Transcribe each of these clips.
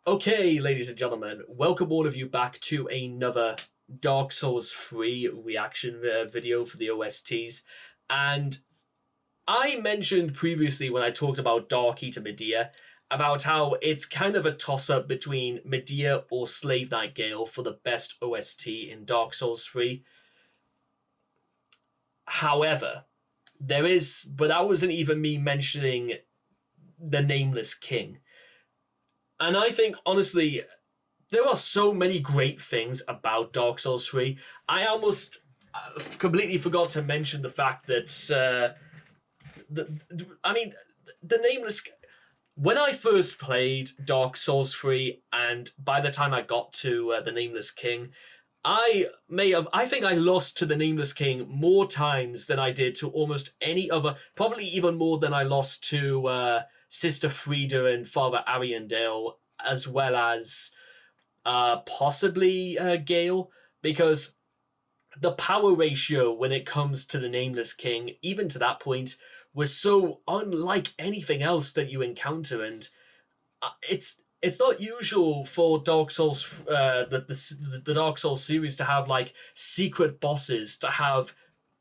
Okay, ladies and gentlemen, welcome all of you back to another Dark Souls 3 reaction video for the OSTs. And I mentioned previously when I talked about Dark Eater Medea about how it's kind of a toss-up between Medea or Slave Knight Gale for the best OST in Dark Souls 3. However, but that wasn't even me mentioning the Nameless King. And I think, honestly, there are so many great things about Dark Souls 3. I almost completely forgot to mention the fact that, the Nameless... When I first played Dark Souls 3, and by the time I got to the Nameless King, I think I lost to the Nameless King more times than I did to almost any other, probably even more than I lost to Sister Frieda and Father Ariandale, as well as possibly Gale, because the power ratio when it comes to the Nameless King, even to that point, was so unlike anything else that you encounter, and it's not usual for Dark Souls, the Dark Souls series, to have like secret bosses to have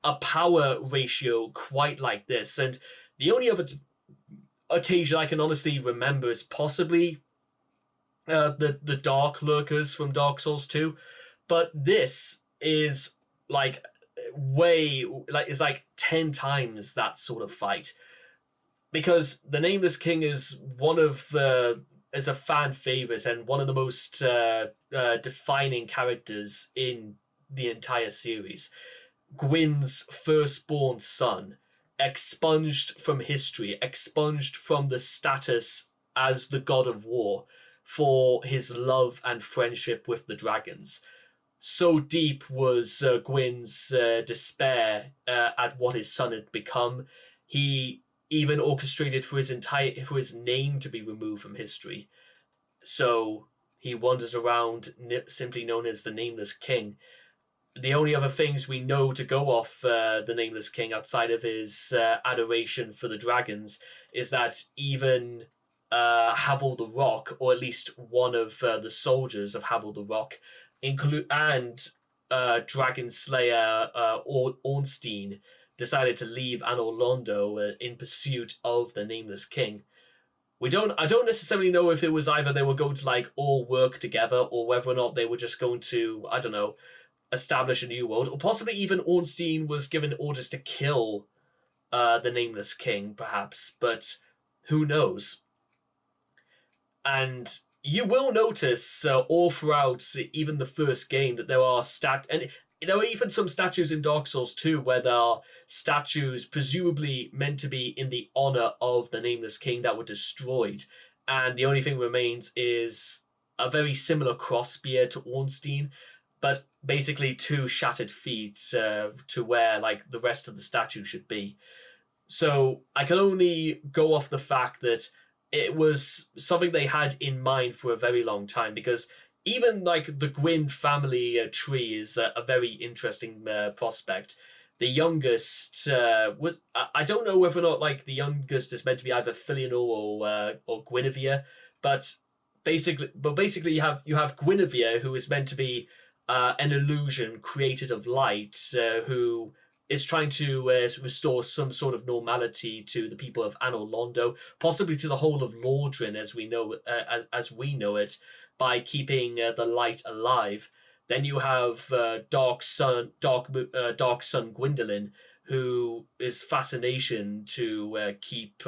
a power ratio quite like this. And the only other occasion I can honestly remember is possibly the Dark Lurkers from Dark Souls 2, but this is like it's like 10 times that sort of fight, because the Nameless King is is a fan favorite and one of the most defining characters in the entire series. Gwyn's firstborn son, expunged from history, expunged from the status as the god of war for his love and friendship with the dragons. So deep was Gwyn's despair at what his son had become, he even orchestrated for his name to be removed from history. So he wanders around simply known as the Nameless King. The only other things we know to go off the Nameless King outside of his adoration for the dragons is that even Havel the Rock, or at least one of the soldiers of Havel the Rock, and Dragon Slayer Ornstein, decided to leave Anor Londo in pursuit of the Nameless King. I don't necessarily know if it was either they were going to like all work together, or whether or not they were just going to, I don't know, establish a new world, or possibly even Ornstein was given orders to kill the Nameless King, perhaps, but who knows? And you will notice all throughout even the first game that there are and there are even some statues in Dark Souls 2 where there are statues presumably meant to be in the honor of the Nameless King that were destroyed, and the only thing remains is a very similar crossbeard to Ornstein, but basically 2 shattered feet to where like the rest of the statue should be. So I can only go off the fact that it was something they had in mind for a very long time, because even like the Gwyn family tree is a very interesting prospect. The youngest was, I don't know whether or not like the youngest is meant to be either Filianor or Guinevere, but basically you have Guinevere, who is meant to be an illusion created of light, who is trying to restore some sort of normality to the people of Anor Londo, possibly to the whole of Lordran as we know it, by keeping the light alive. Then you have Dark Sun Gwendolyn, who is fascination to keep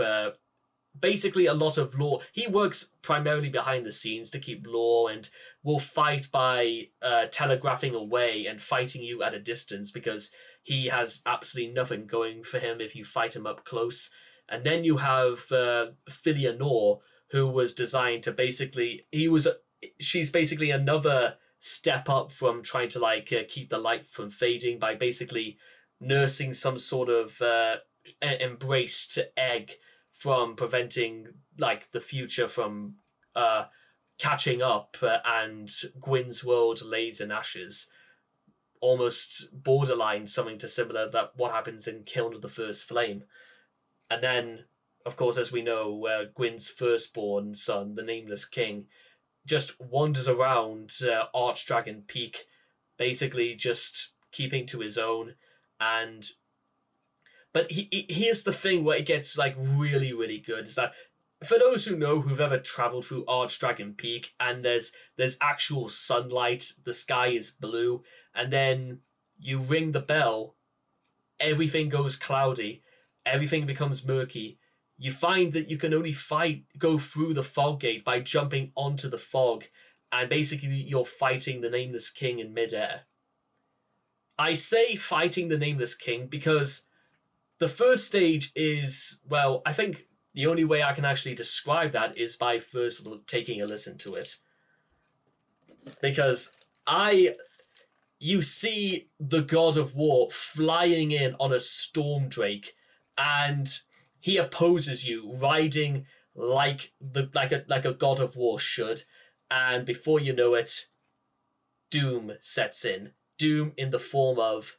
basically a lot of lore. He works primarily behind the scenes to keep lore, and will fight by telegraphing away and fighting you at a distance, because he has absolutely nothing going for him if you fight him up close. And then you have Filianor, who was designed to she's basically another step up from trying to like keep the light from fading by basically nursing some sort of embraced egg from preventing like the future from catching up, and Gwyn's world lays in ashes. Almost borderline something to similar that what happens in Kiln of the First Flame. And then, of course, as we know, Gwyn's firstborn son, the Nameless King, just wanders around Archdragon Peak, basically just keeping to his own. And but here's the thing where it gets like really really good is that for those who know who've ever traveled through Archdragon Peak and there's actual sunlight, the sky is blue, and then you ring the bell, everything goes cloudy, everything becomes murky. You find that you can only go through the fog gate by jumping onto the fog, and basically you're fighting the Nameless King in midair. I say fighting the Nameless King because the first stage is, well, I think the only way I can actually describe that is by first taking a listen to it. Because you see the God of War flying in on a storm drake, and he opposes you, riding like a God of War should, and before you know it, doom sets in. Doom in the form of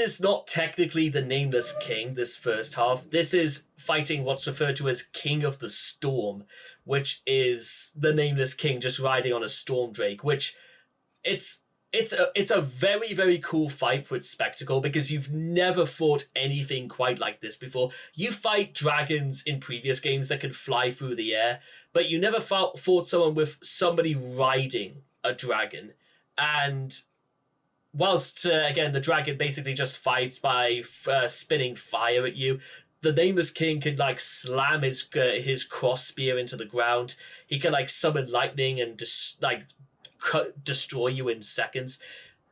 is not technically the Nameless King, this first half. This is fighting what's referred to as King of the Storm, which is the Nameless King just riding on a Storm Drake, which it's a very, very cool fight for its spectacle because you've never fought anything quite like this before. You fight dragons in previous games that can fly through the air, but you never fought someone with somebody riding a dragon. And whilst, again, the dragon basically just fights by spinning fire at you, the Nameless King can, like, slam his cross spear into the ground. He can, like, summon lightning and just, like, destroy you in seconds.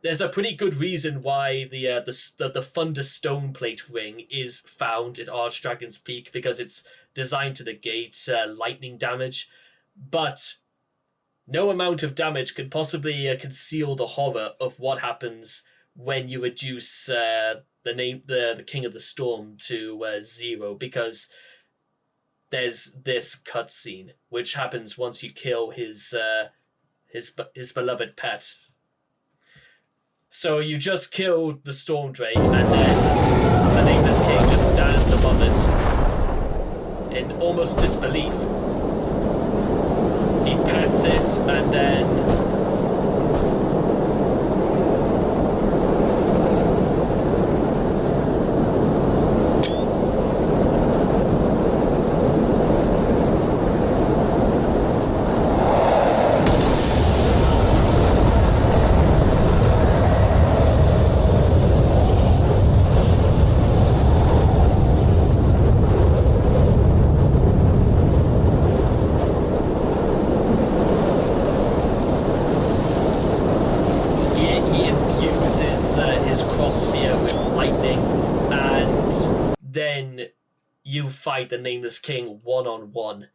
There's a pretty good reason why the Thunder Stone Plate ring is found at Archdragon's Peak, because it's designed to negate lightning damage. But no amount of damage can possibly conceal the horror of what happens when you reduce the King of the Storm to 0, because there's this cutscene which happens once you kill his beloved pet. So you just killed the Storm Drake, and then the Nameless King just stands above it in almost disbelief. He pets it, and then he infuses his cross spear with lightning, and then you fight the Nameless King one-on-one,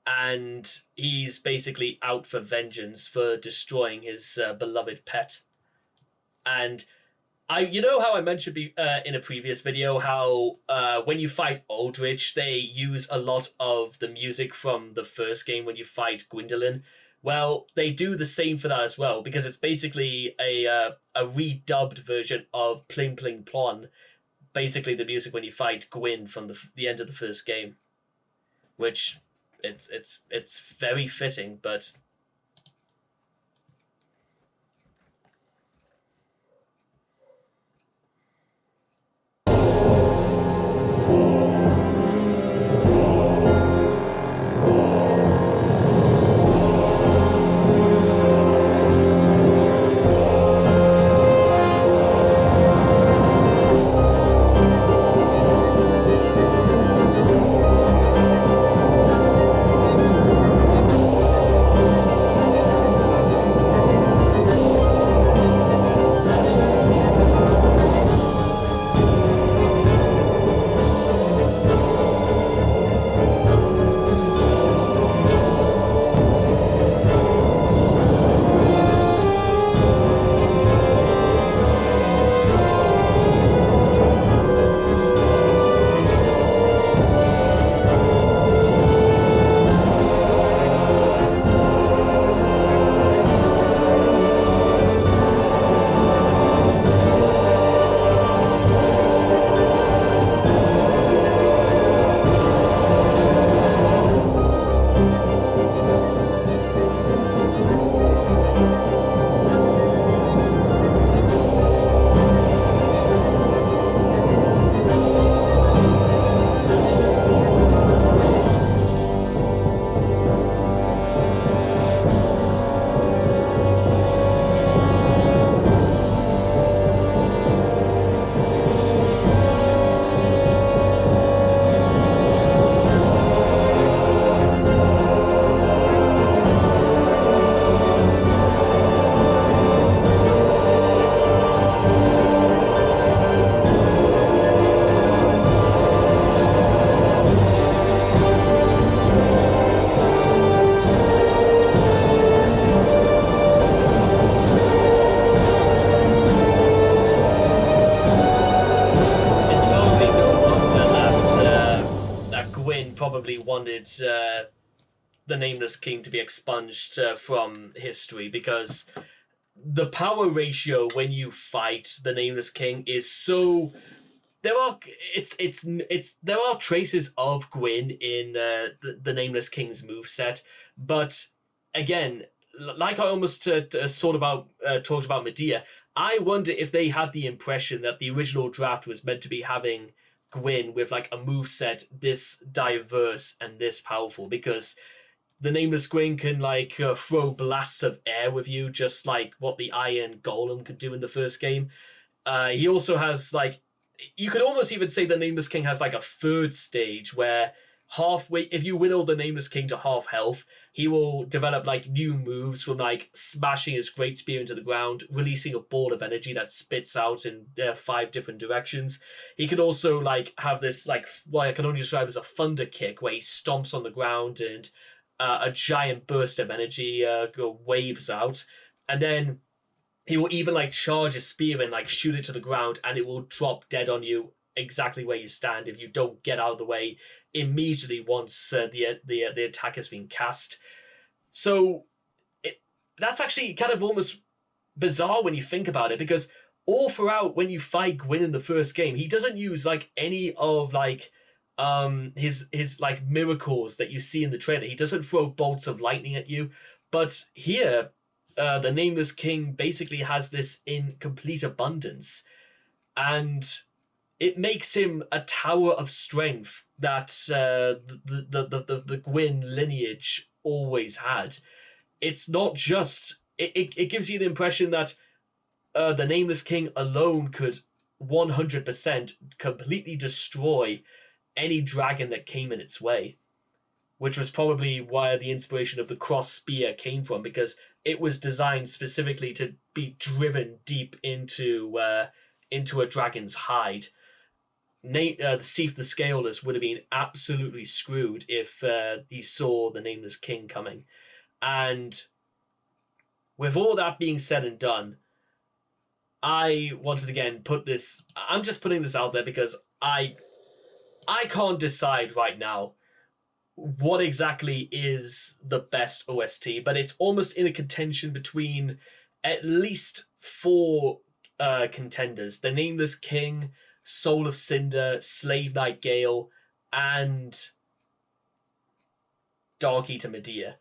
and he's basically out for vengeance for destroying his beloved pet. And you know how I mentioned in a previous video how when you fight Aldrich, they use a lot of the music from the first game when you fight Gwendolyn. Well, they do the same for that as well, because it's basically a redubbed version of Pling Pling Plon, basically the music when you fight Gwyn from the end of the first game, which it's very fitting, but probably wanted the Nameless King to be expunged from history, because the power ratio when you fight the Nameless King is so. There are there are traces of Gwyn in the Nameless King's moveset, but again, like I almost talked about Medea, I wonder if they had the impression that the original draft was meant to be having Gwyn with like a moveset this diverse and this powerful, because the Nameless Gwyn can like throw blasts of air with you, just like what the Iron Golem could do in the first game. He also has like, you could almost even say the Nameless King has like a third stage where halfway, if you whittle the Nameless King to half health, he will develop like new moves from like smashing his great spear into the ground, releasing a ball of energy that spits out in 5 different directions. He could also like have this like what I can only describe as a thunder kick, where he stomps on the ground and a giant burst of energy waves out, and then he will even like charge a spear and like shoot it to the ground, and it will drop dead on you exactly where you stand if you don't get out of the way immediately once the attack has been cast. So that's actually kind of almost bizarre when you think about it, because all throughout when you fight Gwyn in the first game, he doesn't use like any of like his like miracles that you see in the trailer. He doesn't throw bolts of lightning at you, but here the Nameless King basically has this in complete abundance, and it makes him a tower of strength that the Gwyn lineage always had. It's not just it gives you the impression that the Nameless King alone could 100% completely destroy any dragon that came in its way, which was probably where the inspiration of the cross spear came from, because it was designed specifically to be driven deep into a dragon's hide. The Seath the Scaleless would have been absolutely screwed if he saw the Nameless King coming. And with all that being said and done, I wanted again put this. I'm just putting this out there because I can't decide right now what exactly is the best OST, but it's almost in a contention between at least four contenders: the Nameless King, Soul of Cinder, Slave Knight Gale, and Dark Eater Medea.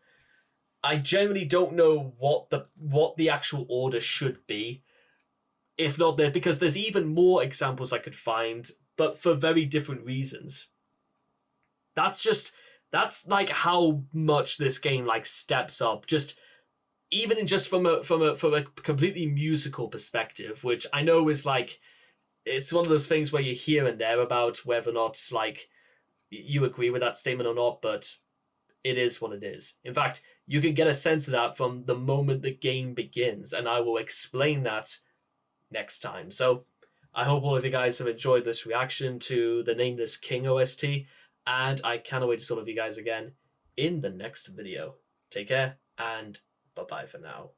I generally don't know what the actual order should be. If not there, because there's even more examples I could find, but for very different reasons. That's like how much this game like steps up, just even in just from a completely musical perspective, which I know is like, it's one of those things where you hear and there about whether or not like you agree with that statement or not, but it is what it is. In fact, you can get a sense of that from the moment the game begins, and I will explain that next time. So I hope all of you guys have enjoyed this reaction to the Nameless King OST, and I cannot wait to see all of you guys again in the next video. Take care, and bye-bye for now.